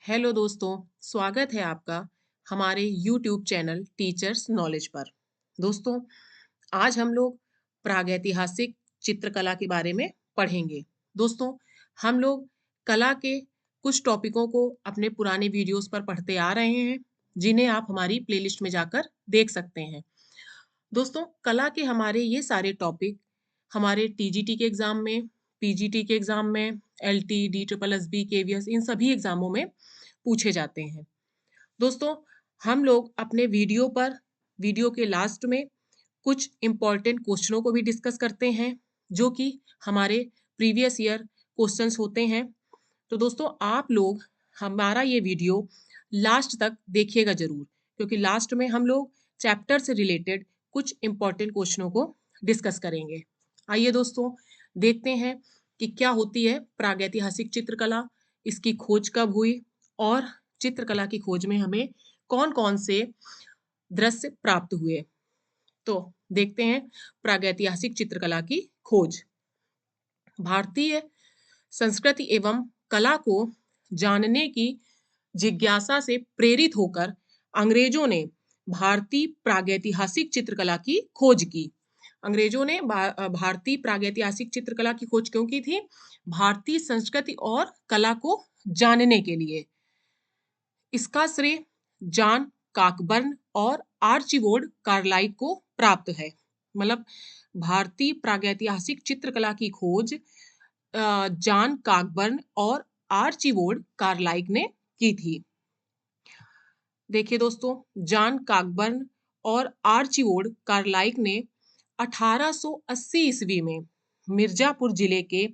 Hello दोस्तों, स्वागत है आपका हमारे यूट्यूब चैनल टीचर्स नॉलेज पर। दोस्तों, आज हम लोग प्रागैतिहासिक चित्रकला के बारे में पढ़ेंगे। दोस्तों, हम लोग कला के कुछ टॉपिकों को अपने पुराने वीडियोस पर पढ़ते आ रहे हैं, जिन्हें आप हमारी प्लेलिस्ट में जाकर देख सकते हैं। दोस्तों, कला के हमारे ये सारे टॉपिक हमारे टीजीटी के एग्जाम में, पीजीटी के एग्जाम में, LT, D triple S B, KVS, इन सभी एग्जामों में पूछे जाते हैं। दोस्तों, हम लोग अपने वीडियो के लास्ट में कुछ इम्पोर्टेंट क्वेश्चनों को भी डिस्कस करते हैं, जो कि हमारे प्रीवियस ईयर क्वेश्चंस होते हैं। तो दोस्तों, आप लोग हमारा ये वीडियो लास्ट तक देखिएगा जरूर, क्योंकि लास्ट में हम लोग चैप्टर से रिलेटेड कुछ इम्पोर्टेंट क्वेश्चनों को डिस्कस करेंगे। आइए दोस्तों, देखते हैं कि क्या होती है प्रागैतिहासिक चित्रकला, इसकी खोज कब हुई और चित्रकला की खोज में हमें कौन कौन से दृश्य प्राप्त हुए। तो देखते हैं प्रागैतिहासिक चित्रकला की खोज। भारतीय संस्कृति एवं कला को जानने की जिज्ञासा से प्रेरित होकर अंग्रेजों ने भारतीय प्रागैतिहासिक चित्रकला की खोज की। अंग्रेजों ने भारतीय प्रागैतिहासिक चित्रकला की खोज क्यों की थी? भारतीय संस्कृति और कला को जानने के लिए। इसका श्रेय जॉन काकबर्न और आर्चिबाल्ड कार्लाइल को प्राप्त है। मतलब भारतीय प्रागैतिहासिक चित्रकला की खोज जॉन काकबर्न और आर्चिबाल्ड कार्लाइल ने की थी। देखिए दोस्तों, जॉन काकबर्न और आर्चिबाल्ड कार्लाइल ने 1880 ईस्वी में मिर्जापुर जिले के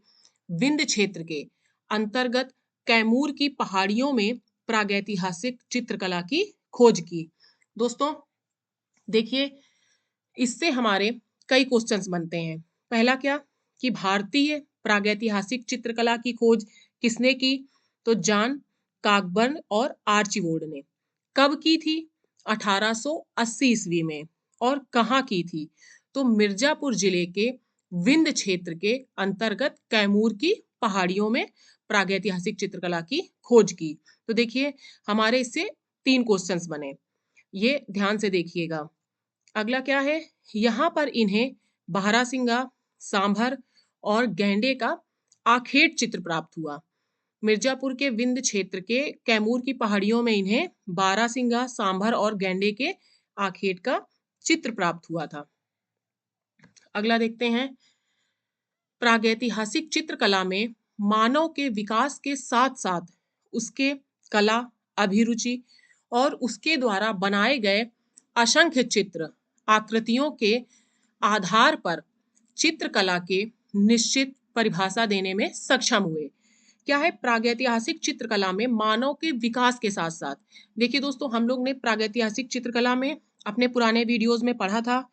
विंध्य क्षेत्र के अंतर्गत कैमूर की पहाड़ियों में प्रागैतिहासिक चित्रकला की खोज की। दोस्तों, देखिए, इससे हमारे कई क्वेश्चंस बनते हैं। पहला क्या कि भारतीय प्रागैतिहासिक चित्रकला की खोज किसने की? तो जॉन काकबर्न और आर्चिबाल्ड ने। कब की थी? 1880 ईस्वी में। और कहाँ की थी? तो मिर्जापुर जिले के विंध्य क्षेत्र के अंतर्गत कैमूर की पहाड़ियों में प्रागैतिहासिक चित्रकला की खोज की। तो देखिए, हमारे इससे 3 क्वेश्चंस बने, ये ध्यान से देखिएगा। अगला क्या है? यहाँ पर इन्हें बारहसिंगा, सांभर और गैंडे का आखेट चित्र प्राप्त हुआ। मिर्जापुर के विंध्य क्षेत्र के कैमूर की पहाड़ियों में इन्हें बारहसिंगा, सांभर और गैंडे के आखेट का चित्र प्राप्त हुआ था। अगला देखते हैं, प्रागैतिहासिक चित्रकला में मानव के विकास के साथ साथ उसके कला, अभिरुचि और उसके द्वारा बनाए गए असंख्य चित्र आकृतियों के आधार पर चित्रकला के निश्चित परिभाषा देने में सक्षम हुए। क्या है? प्रागैतिहासिक चित्रकला में मानव के विकास के साथ साथ। देखिए दोस्तों, हम लोग ने प्रागैतिहासिक चित्रकला में अपने पुराने वीडियोस में पढ़ा था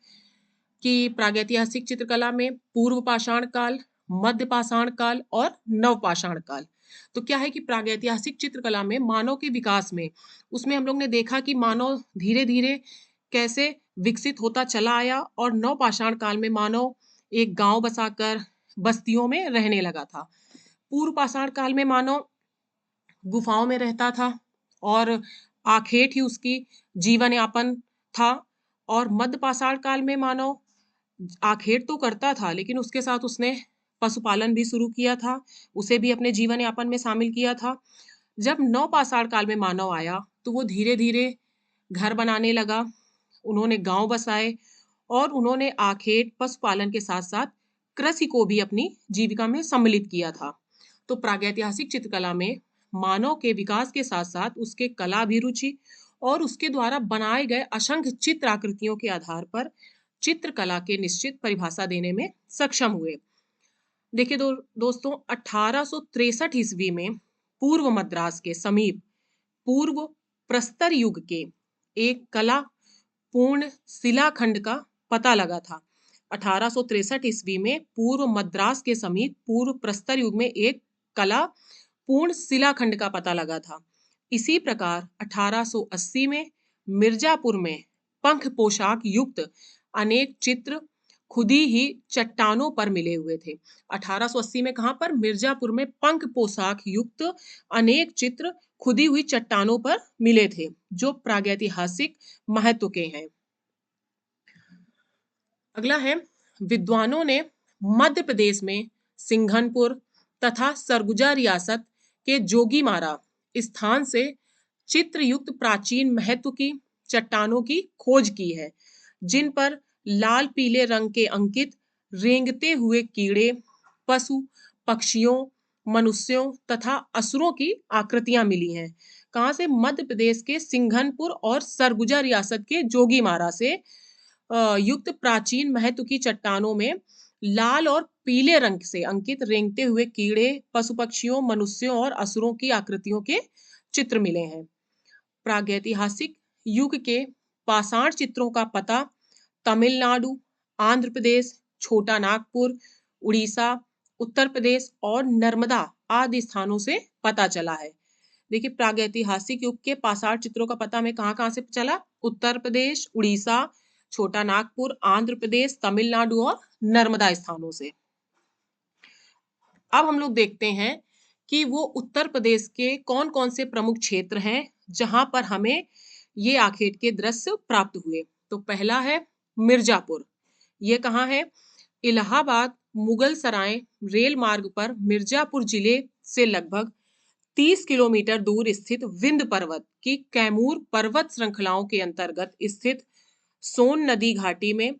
कि प्रागैतिहासिक चित्रकला में पूर्व पाषाण काल, मध्य पाषाण काल और नव पाषाण काल। तो क्या है कि प्रागैतिहासिक चित्रकला में मानव के विकास में, उसमें हम लोग ने देखा कि मानव धीरे धीरे कैसे विकसित होता चला आया और नव पाषाण काल में मानव एक गांव बसाकर बस्तियों में रहने लगा था। पूर्व पाषाण काल में मानव गुफाओं में रहता था और आखेट ही उसकी जीवन यापन था। और मध्य पाषाण काल में मानव आखेट तो करता था, लेकिन उसके साथ उसने पशुपालन भी शुरू किया था, उसे भी अपने जीवन यापन में शामिल किया था। जब नव पाषाण काल में मानव आया तो वो धीरे धीरे घर बनाने लगा, उन्होंने गांव बसाए और उन्होंने आखेट, पशुपालन के साथ साथ कृषि को भी अपनी जीविका में सम्मिलित किया था। तो प्रागैतिहासिक चित्रकला में मानव के विकास के साथ साथ उसके कला अभिरुचि और उसके द्वारा बनाए गए असंख्य चित्र आकृतियों के आधार पर चित्रकला के निश्चित परिभाषा देने में सक्षम हुए। देखिए दोस्तों, 1863 ईस्वी में पूर्व मद्रास के समीप पूर्व प्रस्तर युग के एक कला पूर्ण शिलाखंड का पता लगा था। 1863 ईस्वी में पूर्व मद्रास के समीप पूर्व प्रस्तर युग में एक कला पूर्ण शिलाखंड का पता लगा था। इसी प्रकार 1880 में मिर्जापुर में पंख पोशाक युक्त अनेक चित्र खुदी ही चट्टानों पर मिले हुए थे। 1880 में कहाँ पर? मिर्जापुर में पंख पोशाक युक्त अनेक चित्र खुदी हुई चट्टानों पर मिले थे, जो प्रागैतिहासिक महत्व के हैं। अगला है, विद्वानों ने मध्य प्रदेश में सिंघनपुर तथा सरगुजा रियासत के जोगीमारा स्थान से चित्रयुक्त प्राचीन महत्व की चट्टानों की खोज की है, जिन पर लाल पीले रंग के अंकित रेंगते हुए कीड़े, पशु पक्षियों, मनुष्यों तथा असुरों की आकृतियां मिली हैं। कहाँ से? मध्य प्रदेश के सिंघनपुर और सरगुजा रियासत के जोगीमारा से युक्त प्राचीन महत्व की चट्टानों में लाल और पीले रंग से अंकित रेंगते हुए कीड़े, पशु पक्षियों, मनुष्यों और असुरों की आकृतियों के चित्र मिले हैं। प्रागैतिहासिक युग के पाषाण चित्रों का पता तमिलनाडु, आंध्र प्रदेश, छोटा नागपुर, उड़ीसा, उत्तर प्रदेश और नर्मदा आदि स्थानों से पता चला है। देखिए, प्रागैतिहासिक युग के पाषाण चित्रों का पता हमें कहाँ कहाँ से चला? उत्तर प्रदेश, उड़ीसा, छोटा नागपुर, आंध्र प्रदेश, तमिलनाडु और नर्मदा स्थानों से। अब हम लोग देखते हैं कि वो उत्तर प्रदेश के कौन कौन से प्रमुख क्षेत्र हैं जहां पर हमें ये आखेट के दृश्य प्राप्त हुए। तो पहला है मिर्जापुर। ये कहाँ है? इलाहाबाद मुगल सराय रेल मार्ग पर मिर्जापुर जिले से लगभग 30 किलोमीटर दूर स्थित विंध्य पर्वत की कैमूर पर्वत श्रृंखलाओं के अंतर्गत स्थित सोन नदी घाटी में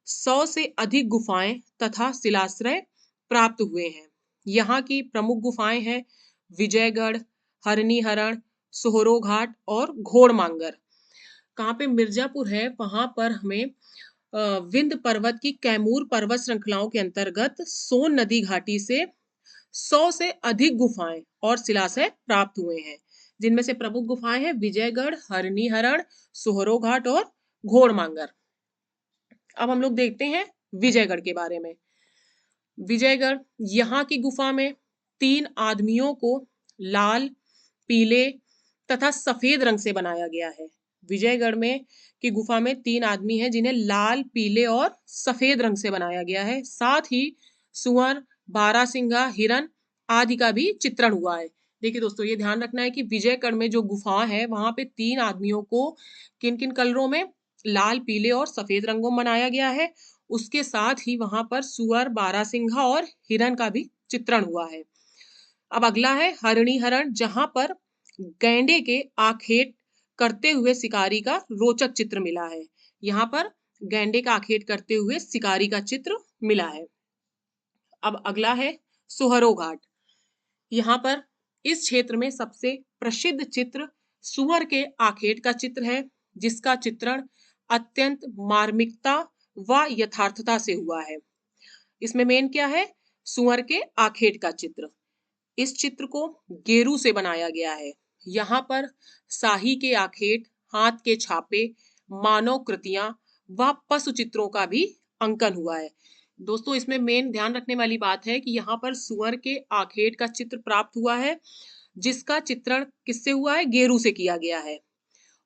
100 से अधिक गुफाएं तथा शिलाश्रय प्राप्त हुए हैं। यहाँ की प्रमुख गुफाएं हैं विजयगढ़, हरनी हरण, सोहरो घाट और घोड़मांगर। कहाँ पे? मिर्जापुर है, वहां पर हमें विंध्य पर्वत की कैमूर पर्वत श्रृंखलाओं के अंतर्गत सोन नदी घाटी से 100 से अधिक गुफाएं और शिलाश्रय प्राप्त हुए हैं, जिनमें से प्रमुख गुफाएं हैं विजयगढ़, हरनी हरण, सोहरो घाट और घोड़मांगर। अब हम लोग देखते हैं विजयगढ़ के बारे में। विजयगढ़, यहाँ की गुफा में 3 आदमियों को लाल, पीले तथा सफेद रंग से बनाया गया है। विजयगढ़ में की गुफा में 3 आदमी हैं जिन्हें लाल, पीले और सफेद रंग से बनाया गया है। साथ ही सुअर, बारहसिंगा, हिरन आदि का भी चित्रण हुआ है। देखिए दोस्तों, ये ध्यान रखना है कि विजयगढ़ में जो गुफा है वहां पे 3 आदमियों को किन किन कलरों में? लाल, पीले और सफेद रंगों में बनाया गया है। उसके साथ ही वहां पर सुअर, बारहसिंघा और हिरन का भी चित्रण हुआ है। अब अगला है हरणी हरण, जहां पर गैंडे के आखेट करते हुए शिकारी का रोचक चित्र मिला है। यहाँ पर गैंडे का आखेट करते हुए शिकारी का चित्र मिला है। अब अगला है सोहरो घाट। यहाँ पर इस क्षेत्र में सबसे प्रसिद्ध चित्र सुअर के आखेट का चित्र है, जिसका चित्रण अत्यंत मार्मिकता व यथार्थता से हुआ है। इसमें मेन क्या है? सुअर के आखेट का चित्र। इस चित्र को गेरू से बनाया गया है। यहाँ पर शाही के आखेट, हाथ के छापे, मानव कृतियां व पशु चित्रों का भी अंकन हुआ है। दोस्तों, इसमें मेन ध्यान रखने वाली बात है कि यहाँ पर सुअर के आखेट का चित्र प्राप्त हुआ है, जिसका चित्रण किससे हुआ है? गेरू से किया गया है।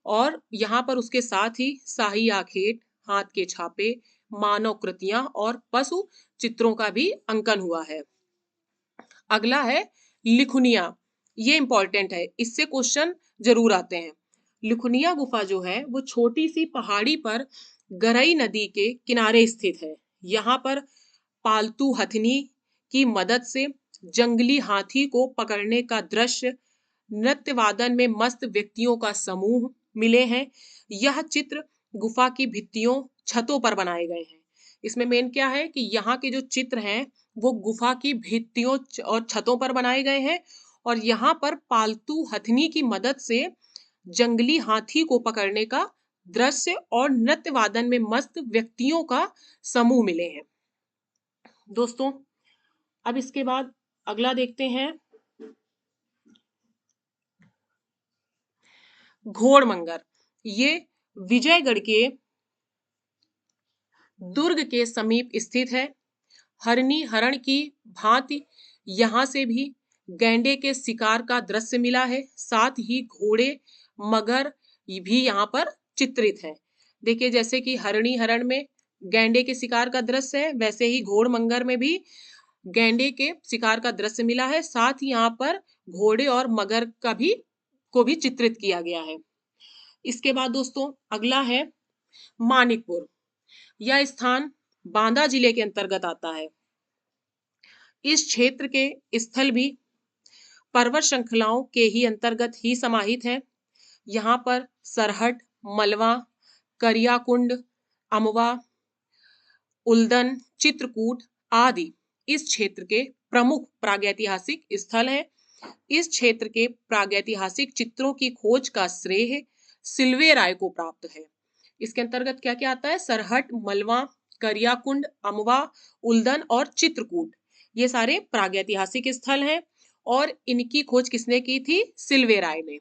और यहाँ पर उसके साथ ही शाही आखेट, हाथ के छापे, मानव कृतियां और पशु चित्रों का भी अंकन हुआ है। अगला है लिखुनिया। ये इंपॉर्टेंट है, इससे क्वेश्चन जरूर आते हैं। लिखुनिया गुफा जो है वो छोटी सी पहाड़ी पर गरई नदी के किनारे स्थित है। यहाँ पर पालतू हथनी की मदद से जंगली हाथी को पकड़ने का दृश्य, नृत्य वादन में मस्त व्यक्तियों का समूह मिले हैं। यह चित्र गुफा की भित्तियों, छतों पर बनाए गए हैं। इसमें मेन क्या है कि यहाँ के जो चित्र हैं वो गुफा की भित्तियों और छतों पर बनाए गए हैं, और यहाँ पर पालतू हथनी की मदद से जंगली हाथी को पकड़ने का दृश्य और नृत्य वादन में मस्त व्यक्तियों का समूह मिले हैं। दोस्तों, अब इसके बाद अगला देखते हैं घोड़मंगर। ये विजयगढ़ के दुर्ग के समीप स्थित है। हरनी हरण की भांति यहाँ से भी गैंडे के शिकार का दृश्य मिला है। साथ ही घोड़े, मगर भी यहाँ पर चित्रित है। देखिए, जैसे कि हरणी हरण में गैंडे के शिकार का दृश्य है, वैसे ही घोड़मंगर में भी गैंडे के शिकार का दृश्य मिला है। साथ ही यहाँ पर घोड़े और मगर को भी चित्रित किया गया है। इसके बाद दोस्तों अगला है मानिकपुर। यह स्थान बांदा जिले के अंतर्गत आता है। इस क्षेत्र के स्थल भी पर्वत श्रृंखलाओं के ही अंतर्गत ही समाहित है। यहाँ पर सरहट, मलवा, करियाकुंड, अमवा, उल्दन, चित्रकूट आदि इस क्षेत्र के प्रमुख प्रागैतिहासिक स्थल हैं। इस क्षेत्र के प्रागैतिहासिक चित्रों की खोज का श्रेय सिल्वे राय को प्राप्त है। इसके अंतर्गत क्या क्या आता है? सरहट, मलवा, करियाकुंड, अमवा, उल्दन और चित्रकूट, ये सारे प्रागैतिहासिक स्थल हैं और इनकी खोज किसने की थी? सिल्वे राय ने।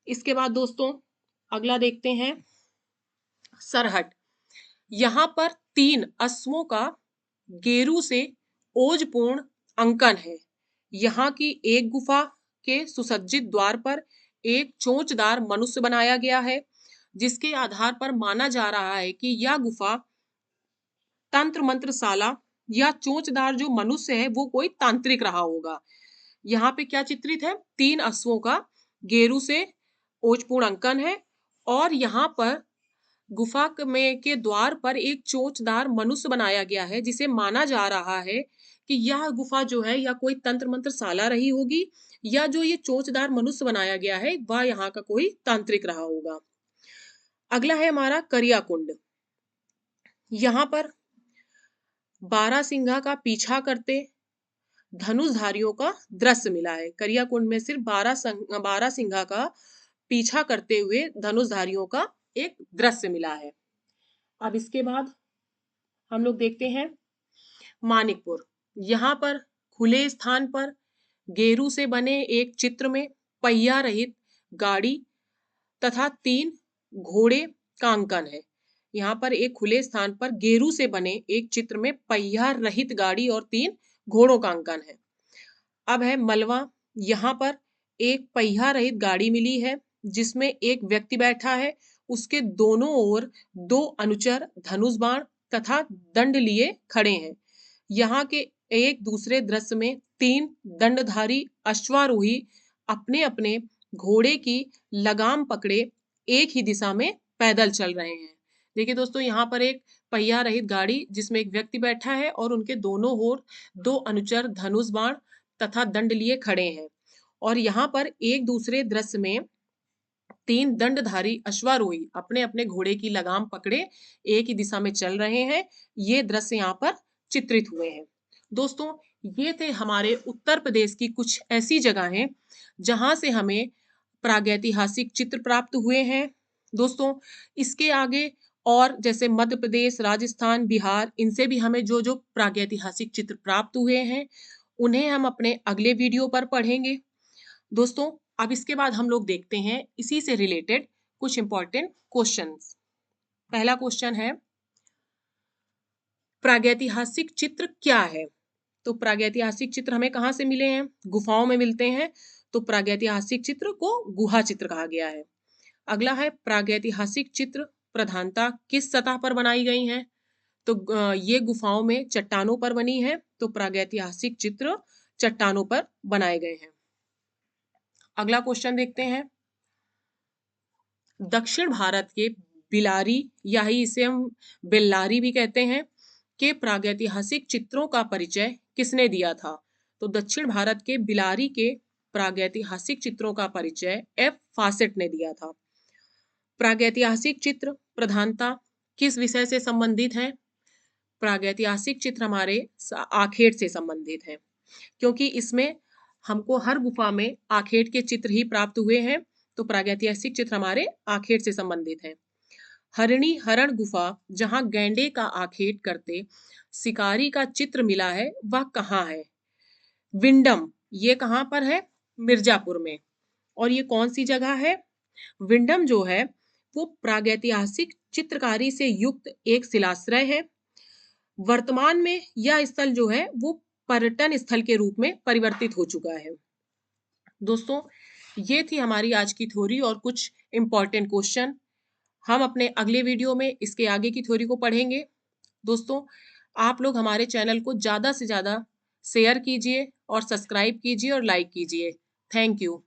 इसके बाद दोस्तों अगला देखते हैं सरहट। यहाँ पर 3 अश्वों का गेरू से ओजपूर्ण अंकन है। यहाँ की एक गुफा के सुसज्जित द्वार पर एक चोंचदार मनुष्य बनाया गया है, जिसके आधार पर माना जा रहा है कि यह गुफा तंत्र मंत्रशाला या चोंचदार जो मनुष्य है वो कोई तांत्रिक रहा होगा। यहाँ पे क्या चित्रित है? 3 अश्वों का गेरू से ओजपूर्ण अंकन है और यहाँ पर गुफा में के द्वार पर एक चोंचदार मनुष्य बनाया गया है, जिसे माना जा रहा है कि यह गुफा जो है या कोई तंत्र मंत्रशाला रही होगी या जो ये चोंचदार मनुष्य बनाया गया है वह यहाँ का कोई तांत्रिक रहा होगा। अगला है हमारा करियाकुंड। यहाँ पर बारहसिंघा का पीछा करते धनुषधारियों का दृश्य मिला है। करियाकुंड में सिर्फ बारहसिंघा का पीछा करते हुए धनुषधारियों का एक दृश्य मिला है। अब इसके बाद हम लोग देखते हैं मानिकपुर। यहाँ पर खुले स्थान पर गेरू से बने एक चित्र में पहिया रहित गाड़ी तथा 3 घोड़े का अंकन है। यहाँ पर एक खुले स्थान पर गेरू से बने एक चित्र में पहिया रहित गाड़ी और 3 घोड़ों का अंकन है। अब है मलवा। यहाँ पर एक पहिया रहित गाड़ी मिली है जिसमें एक व्यक्ति बैठा है। उसके दोनों ओर 2 अनुचर धनुष बाण तथा दंड लिए खड़े हैं। यहाँ के एक दूसरे दृश्य में 3 दंडधारी अश्वारोही अपने अपने घोड़े की लगाम पकड़े एक ही दिशा में पैदल चल रहे हैं। देखिए दोस्तों यहाँ पर एक पहिया रहित गाड़ी जिसमें एक व्यक्ति बैठा है और उनके दोनों ओर 2 अनुचर धनुष बाण तथा दंड लिए खड़े हैं और यहाँ पर एक दूसरे दृश्य में 3 दंडधारी अश्वारोही अपने अपने घोड़े की लगाम पकड़े एक ही दिशा में चल रहे हैं। ये दृश्य यहाँ पर चित्रित हुए हैं। दोस्तों ये थे हमारे उत्तर प्रदेश की कुछ ऐसी जगहें जहां से हमें प्रागैतिहासिक चित्र प्राप्त हुए हैं। दोस्तों इसके आगे और जैसे मध्य प्रदेश, राजस्थान, बिहार, इनसे भी हमें जो जो प्रागैतिहासिक चित्र प्राप्त हुए हैं उन्हें हम अपने अगले वीडियो पर पढ़ेंगे। दोस्तों अब इसके बाद हम लोग देखते हैं इसी से रिलेटेड कुछ इंपॉर्टेंट क्वेश्चंस। पहला क्वेश्चन है प्रागैतिहासिक चित्र क्या है? तो प्रागैतिहासिक चित्र हमें कहाँ से मिले हैं? गुफाओं में मिलते हैं, तो प्रागैतिहासिक चित्र को गुहा चित्र कहा गया है। अगला है प्रागैतिहासिक चित्र प्रधानता किस सतह पर बनाई गई हैं? तो ये गुफाओं में चट्टानों पर बनी है, तो प्रागैतिहासिक चित्र चट्टानों पर बनाए गए हैं। अगला क्वेश्चन देखते हैं दक्षिण भारत के बिलारी या ही इसे हम बेल्लारी भी कहते हैं के प्रागैतिहासिक चित्रों का परिचय किसने दिया था? तो दक्षिण भारत के बिलारी के प्रागैतिहासिक चित्रों का परिचय एफ फासेट ने दिया था। प्रागैतिहासिक चित्र प्रधानता किस विषय से संबंधित है? प्रागैतिहासिक चित्र हमारे आखेट से संबंधित है, क्योंकि इसमें हमको हर गुफा में आखेट के चित्र ही प्राप्त हुए हैं, तो प्रागैतिहासिक चित्र हमारे आखेट से संबंधित है। हरिणी हरण गुफा जहां गैंडे का आखेट करते शिकारी का चित्र मिला है वह कहाँ है? विंडम, ये कहाँ पर है? मिर्जापुर में। और ये कौन सी जगह है? विंडम जो है वो प्रागैतिहासिक चित्रकारी से युक्त एक शिलाश्रय है। वर्तमान में यह स्थल जो है वो पर्यटन स्थल के रूप में परिवर्तित हो चुका है। दोस्तों ये थी हमारी आज की थ्योरी और कुछ इंपॉर्टेंट क्वेश्चन। हम अपने अगले वीडियो में इसके आगे की थ्योरी को पढ़ेंगे। दोस्तों, आप लोग हमारे चैनल को ज़्यादा से ज़्यादा शेयर कीजिए और सब्सक्राइब कीजिए और लाइक कीजिए। Thank you.